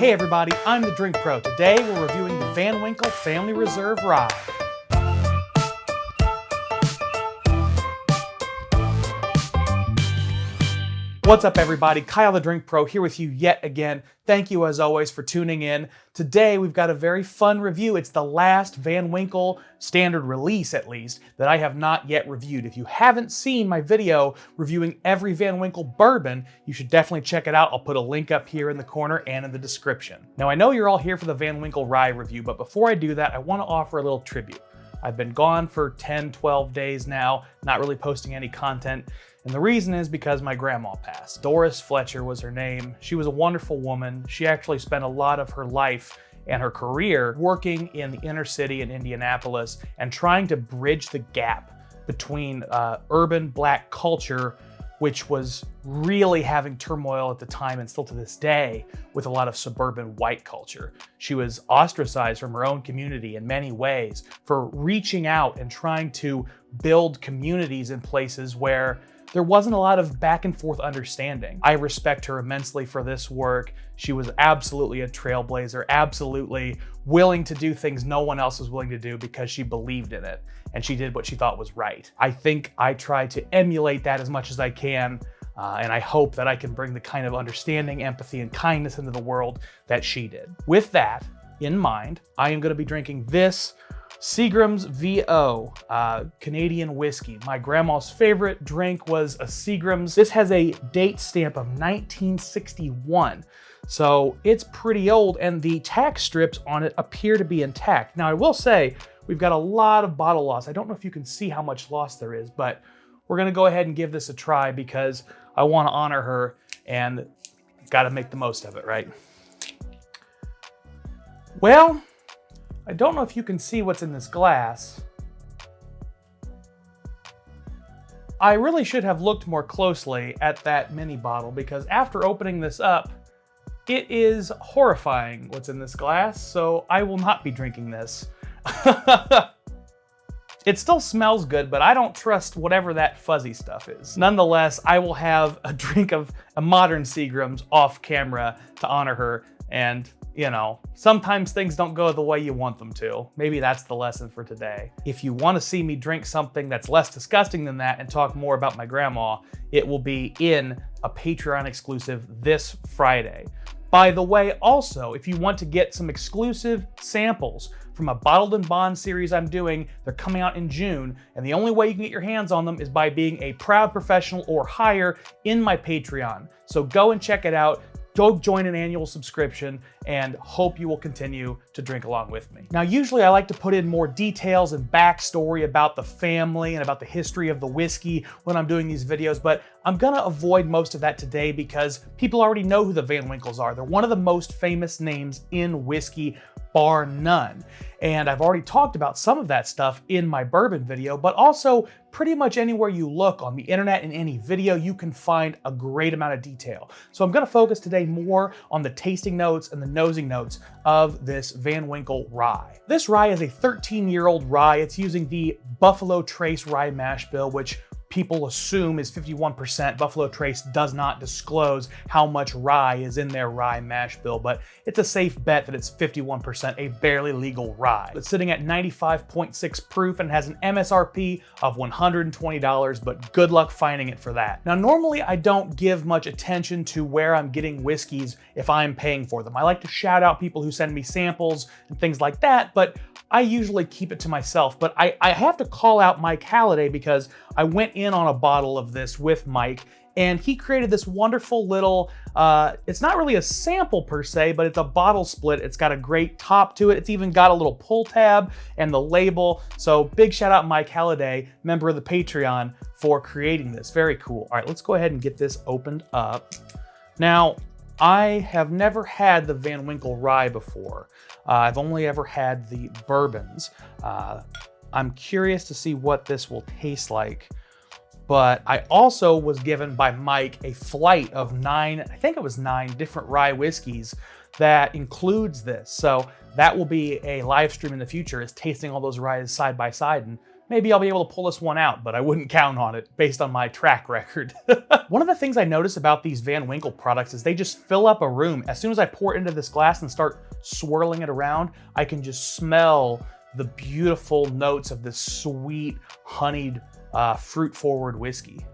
Hey everybody, I'm the Drink Pro. Today we're reviewing the Winkle Family Reserve Rye. What's up everybody? Kyle the Drink Pro here with you yet again. Thank you as always for tuning in. Today we've got a very fun review. It's the last Winkle standard release at least that I have not yet reviewed. If you haven't seen my video reviewing every Winkle bourbon, you should definitely check it out. I'll put a link up here in the corner and in the description. Now I know you're all here for the Winkle Rye review, but before I do that, I want to offer a little tribute. I've been gone for 10, 12 days now, not really posting any content. And the reason is because my grandma passed. Doris Fletcher was her name. She was a wonderful woman. She actually spent a lot of her life and her career working in the inner city in Indianapolis and trying to bridge the gap between urban Black culture, which was really having turmoil at the time and still to this day with a lot of suburban white culture. She was ostracized from her own community in many ways for reaching out and trying to build communities in places where there wasn't a lot of back and forth understanding. I respect her immensely for this work. She was absolutely a trailblazer, absolutely willing to do things no one else was willing to do because she believed in it and she did what she thought was right. I think I try to emulate that as much as I can, and I hope that I can bring the kind of understanding, empathy, and kindness into the world that she did. With that in mind, I am gonna be drinking this Seagram's VO, Canadian whiskey. My grandma's favorite drink was a Seagram's. This has a date stamp of 1961. So it's pretty old and the tax strips on it appear to be intact. Now I will say, we've got a lot of bottle loss. I don't know if you can see how much loss there is, but we're gonna go ahead and give this a try because I wanna honor her and gotta make the most of it, right? Well, I don't know if you can see what's in this glass. I really should have looked more closely at that mini bottle because after opening this up, it is horrifying what's in this glass, so I will not be drinking this. It still smells good, but I don't trust whatever that fuzzy stuff is. Nonetheless, I will have a drink of a modern Seagram's off camera to honor her, and you know, sometimes things don't go the way you want them to. Maybe that's the lesson for today. If you want to see me drink something that's less disgusting than that and talk more about my grandma, it will be in a Patreon exclusive this Friday. By the way, also, if you want to get some exclusive samples from a Bottled and Bond series I'm doing, they're coming out in June, and the only way you can get your hands on them is by being a proud professional or higher in my Patreon. So go and check it out. Go join an annual subscription and hope you will continue to drink along with me. Now, usually I like to put in more details and backstory about the family and about the history of the whiskey when I'm doing these videos, but I'm gonna avoid most of that today because people already know who the Winkles are. They're one of the most famous names in whiskey, bar none. And I've already talked about some of that stuff in my bourbon video, but also pretty much anywhere you look on the internet in any video, you can find a great amount of detail. So I'm gonna focus today more on the tasting notes and the nosing notes of this Winkle Rye. This rye is a 13-year-old rye. It's using the Buffalo Trace rye mash bill, which people assume is 51%. Buffalo Trace does not disclose how much rye is in their rye mash bill, but it's a safe bet that it's 51%, a barely legal rye. It's sitting at 95.6 proof and has an MSRP of $120, but good luck finding it for that. Now, normally I don't give much attention to where I'm getting whiskeys if I'm paying for them. I like to shout out people who send me samples and things like that, but I usually keep it to myself. But I have to call out Mike Halliday because I went in on a bottle of this with Mike and he created this wonderful little, it's not really a sample per se, but it's a bottle split. It's got a great top to it. It's even got a little pull tab and the label. So big shout out Mike Halliday, member of the Patreon, for creating this. Very cool. All right, let's go ahead and get this opened up. Now, I have never had the Winkle Rye before. I've only ever had the bourbons. I'm curious to see what this will taste like. But I also was given by Mike a flight of 9, I think it was 9 different rye whiskeys that includes this. So that will be a live stream in the future, is tasting all those ryes side by side and maybe I'll be able to pull this one out, but I wouldn't count on it based on my track record. One of the things I notice about these Van Winkle products is they just fill up a room. As soon as I pour it into this glass and start swirling it around, I can just smell the beautiful notes of this sweet, honeyed, fruit-forward whiskey.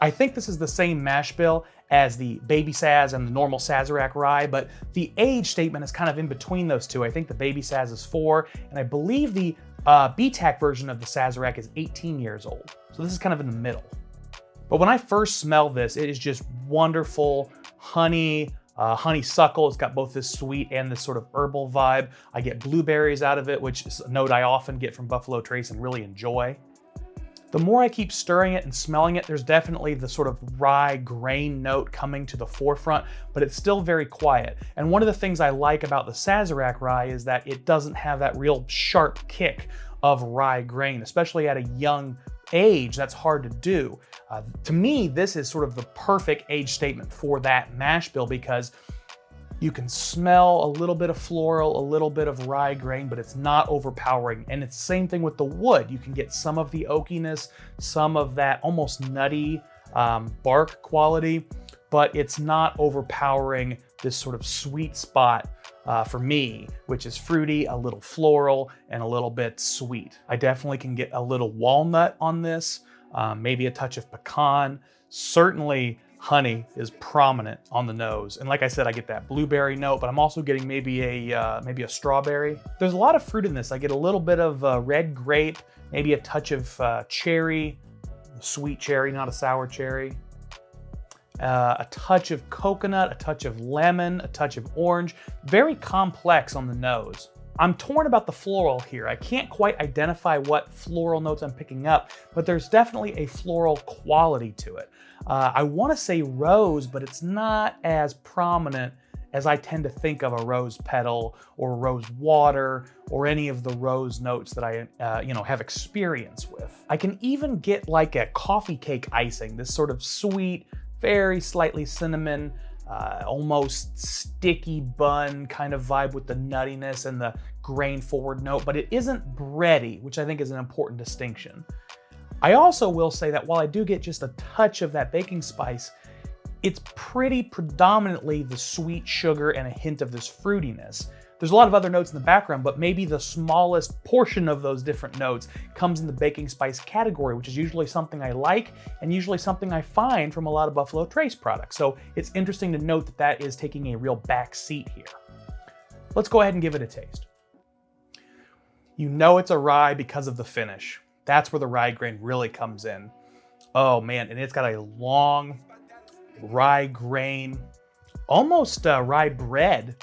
I think this is the same mash bill as the Baby Saz and the normal Sazerac rye, but the age statement is kind of in between those two. I think the Baby Saz is 4, and I believe the BTAC version of the Sazerac is 18 years old. So this is kind of in the middle. But when I first smell this, it is just wonderful honeysuckle. It's got both this sweet and this sort of herbal vibe. I get blueberries out of it, which is a note I often get from Buffalo Trace and really enjoy. The more I keep stirring it and smelling it, there's definitely the sort of rye grain note coming to the forefront, but it's still very quiet. And one of the things I like about the Sazerac rye is that it doesn't have that real sharp kick of rye grain, especially at a young age. That's hard to do. To me, this is sort of the perfect age statement for that mash bill because you can smell a little bit of floral, a little bit of rye grain, but it's not overpowering. And it's the same thing with the wood. You can get some of the oakiness, some of that almost nutty bark quality, but it's not overpowering this sort of sweet spot for me, which is fruity, a little floral, and a little bit sweet. I definitely can get a little walnut on this, maybe a touch of pecan. Certainly honey is prominent on the nose. And like I said, I get that blueberry note, but I'm also getting maybe a strawberry. There's a lot of fruit in this. I get a little bit of red grape, maybe a touch of cherry, sweet cherry, not a sour cherry. A touch of coconut, a touch of lemon, a touch of orange. Very complex on the nose. I'm torn about the floral here. I can't quite identify what floral notes I'm picking up, but there's definitely a floral quality to it. I want to say rose, but it's not as prominent as I tend to think of a rose petal or rose water or any of the rose notes that I have experience with. I can even get like a coffee cake icing, this sort of sweet, very slightly cinnamon, almost sticky bun kind of vibe with the nuttiness and the grain forward note, but it isn't bready, which I think is an important distinction. I also will say that while I do get just a touch of that baking spice, it's pretty predominantly the sweet sugar and a hint of this fruitiness. There's a lot of other notes in the background, but maybe the smallest portion of those different notes comes in the baking spice category, which is usually something I like and usually something I find from a lot of Buffalo Trace products. So it's interesting to note that that is taking a real back seat here. Let's go ahead and give it a taste. You know it's a rye because of the finish. That's where the rye grain really comes in. Oh man, and it's got a long rye grain, almost rye bread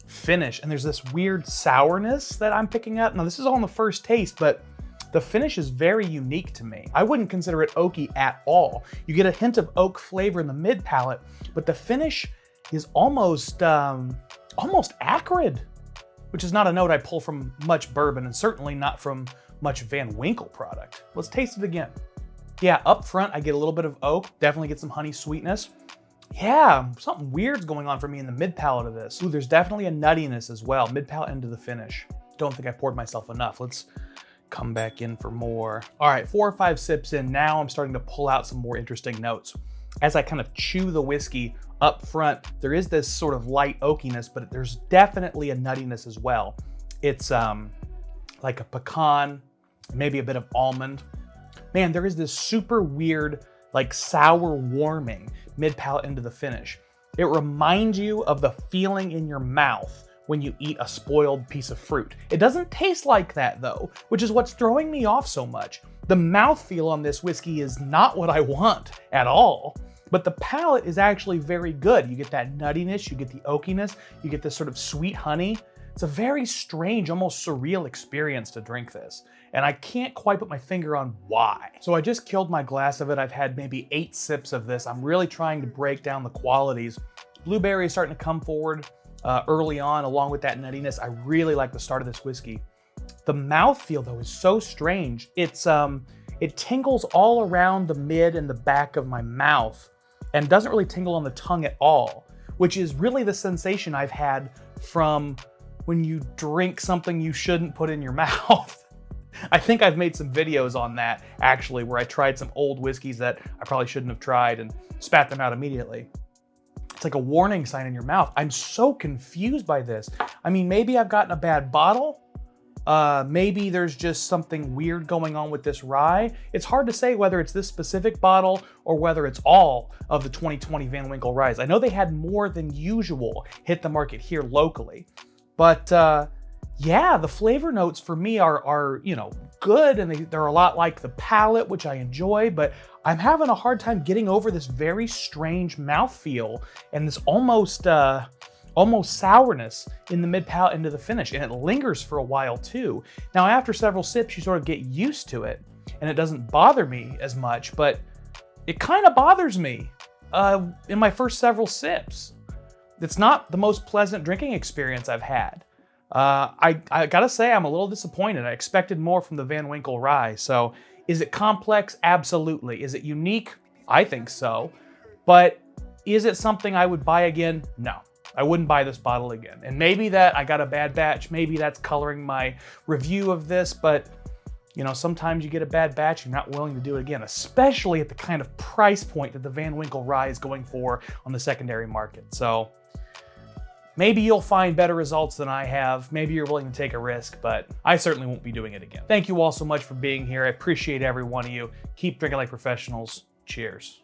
finish. And there's this weird sourness that I'm picking up. Now this is all in the first taste, but the finish is very unique to me. I wouldn't consider it oaky at all. You get a hint of oak flavor in the mid palate, but the finish is almost acrid, which is not a note I pull from much bourbon and certainly not from much Van Winkle product. Let's taste it again. Yeah, up front, I get a little bit of oak, definitely get some honey sweetness. Yeah, something weird's going on for me in the mid palate of this. Ooh, there's definitely a nuttiness as well, mid palate into the finish. Don't think I poured myself enough. Let's come back in for more. All right, 4 or 5 sips in, now I'm starting to pull out some more interesting notes. As I kind of chew the whiskey up front, there is this sort of light oakiness, but there's definitely a nuttiness as well. It's like a pecan, maybe a bit of almond. Man, there is this super weird, like sour warming mid-palate into the finish. It reminds you of the feeling in your mouth when you eat a spoiled piece of fruit. It doesn't taste like that though, which is what's throwing me off so much. The mouthfeel on this whiskey is not what I want at all, but the palate is actually very good. You get that nuttiness, you get the oakiness, you get this sort of sweet honey. It's a very strange, almost surreal experience to drink this, and I can't quite put my finger on why. So I just killed my glass of it. I've had maybe 8 sips of this. I'm really trying to break down the qualities. Blueberry is starting to come forward early on, along with that nuttiness. I really like the start of this whiskey. The mouthfeel though is so strange. It tingles all around the mid and the back of my mouth and doesn't really tingle on the tongue at all, which is really the sensation I've had from when you drink something you shouldn't put in your mouth. I think I've made some videos on that, actually, where I tried some old whiskeys that I probably shouldn't have tried and spat them out immediately. It's like a warning sign in your mouth. I'm so confused by this. I mean, maybe I've gotten a bad bottle. Maybe there's just something weird going on with this rye. It's hard to say whether it's this specific bottle or whether it's all of the 2020 Van Winkle ryes. I know they had more than usual hit the market here locally, but yeah, the flavor notes for me are you know, good, and they're a lot like the palate, which I enjoy, but I'm having a hard time getting over this very strange mouthfeel and this almost sourness in the mid-palate into the finish, and it lingers for a while too. Now, after several sips, you sort of get used to it, and it doesn't bother me as much, but it kind of bothers me in my first several sips. It's not the most pleasant drinking experience I've had. I gotta say, I'm a little disappointed. I expected more from the Van Winkle rye. So, is it complex? Absolutely. Is it unique? I think so. But is it something I would buy again? No. I wouldn't buy this bottle again. And maybe that I got a bad batch, maybe that's coloring my review of this, but you know, sometimes you get a bad batch, you're not willing to do it again, especially at the kind of price point that the Van Winkle rye is going for on the secondary market. So maybe you'll find better results than I have. Maybe you're willing to take a risk, but I certainly won't be doing it again. Thank you all so much for being here. I appreciate every one of you. Keep drinking like professionals. Cheers.